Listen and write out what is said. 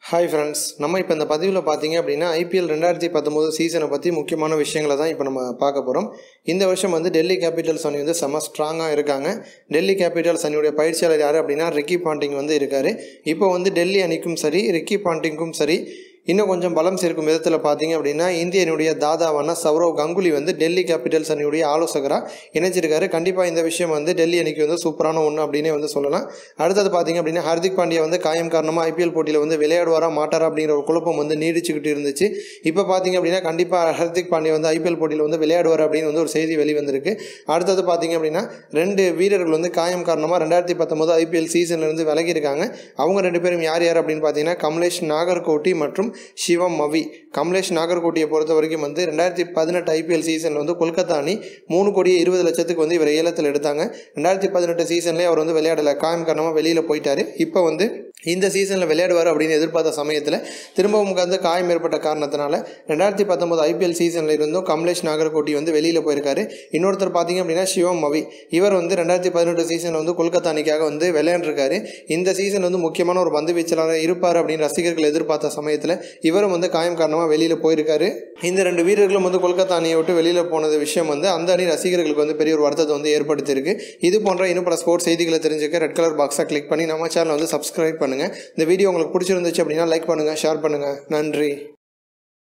Hi friends, நம்ம இப்போ இந்த பதிவில் பார்த்தீங்க அப்படின்னா ஐபிஎல் 2019 சீசனை பற்றி முக்கியமான விஷயங்களை தான் இப்போ நம்ம பார்க்க போகிறோம். இந்த வருஷம் வந்து டெல்லி கேபிட்டல்ஸ் அணி வந்து செம்ம ஸ்ட்ராங்காக இருக்காங்க. டெல்லி கேபிட்டல்ஸ் அணியுடைய பயிற்சியாளர் யார் அப்படின்னா ரிக்கி பாண்டிங் வந்து இருக்கார். இப்போ வந்து டெல்லி அணிக்கும் சரி ரிக்கி பாண்டிங்கும் சரி இன்னும் கொஞ்சம் பலம் சேர்க்கும் விதத்தில் பார்த்தீங்க அப்படின்னா இந்திய அணியுடைய தாதாவான சௌரவ் கங்குலி வந்து டெல்லி கேபிட்டல்ஸ் அணியுடைய ஆலோசகராக இணைச்சிருக்காரு. கண்டிப்பாக இந்த விஷயம் வந்து டெல்லி அணிக்கு வந்து சூப்பரான ஒன்று அப்படின்னே வந்து சொல்லலாம். அடுத்தது பார்த்தீங்க அப்படின்னா ஹர்திக் பாண்டியா வந்து காயம் காரணமாக ஐபிஎல் போட்டியில் வந்து விளையாடுவாரா மாட்டாரா அப்படிங்கிற ஒரு குழப்பம் வந்து நீடிச்சுக்கிட்டு இருந்துச்சு. இப்போ பார்த்தீங்க அப்படின்னா கண்டிப்பாக ஹர்திக் பாண்டியா வந்து ஐபிஎல் போட்டியில் வந்து விளையாடுவார் அப்படின்னு வந்து ஒரு செய்தி வெளிவந்திருக்கு. அடுத்தது பார்த்தீங்க அப்படின்னா 2 வீரர்கள் வந்து காயம் காரணமாக 2019 ஐபிஎல் சீசன்லேருந்து விலகியிருக்காங்க. அவங்க 2 பேரும் யார் யார் அப்படின்னு பார்த்தீங்கன்னா கமலேஷ் நாகர்கோட்டி மற்றும் சிவம் மவி. கமலேஷ் நாகர்கோட்டியை பொறுத்த வரைக்கும் வந்து 2018 ஐபிஎல் சீசனில் வந்து கொல்கத்தா அணி 3,20,00,000 வந்து இவர் ஏலத்தில் எடுத்தாங்க. 2018 சீசன்லேயே அவர் வந்து விளையாடலை, காயம் காரணமாக வெளியில் போயிட்டார். இப்போ வந்து இந்த சீசனில் விளையாடுவார் அப்படின்னு எதிர்பார்த்த சமயத்தில் திரும்பவும் வந்து காயம் ஏற்பட்ட காரணத்தினால 2019 ஐபிஎல் சீசனில் இருந்தும் கமலேஷ் நாகர்கோட்டி வந்து வெளியில் போயிருக்காரு. இன்னொருத்தர் பார்த்தீங்க அப்படின்னா சிவம் மவி. இவர் வந்து 2018 சீசனில் வந்து கொல்கத்தா அணிக்காக வந்து விளையாண்டுருக்காரு. இந்த சீசன் வந்து முக்கியமான ஒரு பந்து வீச்சாளராக இருப்பார் அப்படின்னு ரசிகர்கள் எதிர்பார்த்த சமயத்தில் இவரும் வந்து காயம் காரணமாக வெளியில் போயிருக்காரு. இந்த 2 வீரர்களும் வந்து கொல்கத்தா அணியை விட்டு வெளியில் போனது விஷயம் வந்து அந்த அணி ரசிகர்களுக்கு வந்து பெரிய ஒரு வருத்தத்தை வந்து ஏற்படுத்தியிருக்கு. இது போன்ற இன்னும் பல ஸ்போர்ட்ஸ் செய்திகளை தெரிஞ்சுக்க ரெட் கலர் பாக்ஸை கிளிக் பண்ணி நம்ம சேனலை வந்து சப்ஸ்கிரைப் பண்ணுங்கள். இந்த வீடியோ உங்களுக்கு பிடிச்சிருந்துச்சு அப்படின்னா லைக் பண்ணுங்கள், ஷேர் பண்ணுங்கள். நன்றி.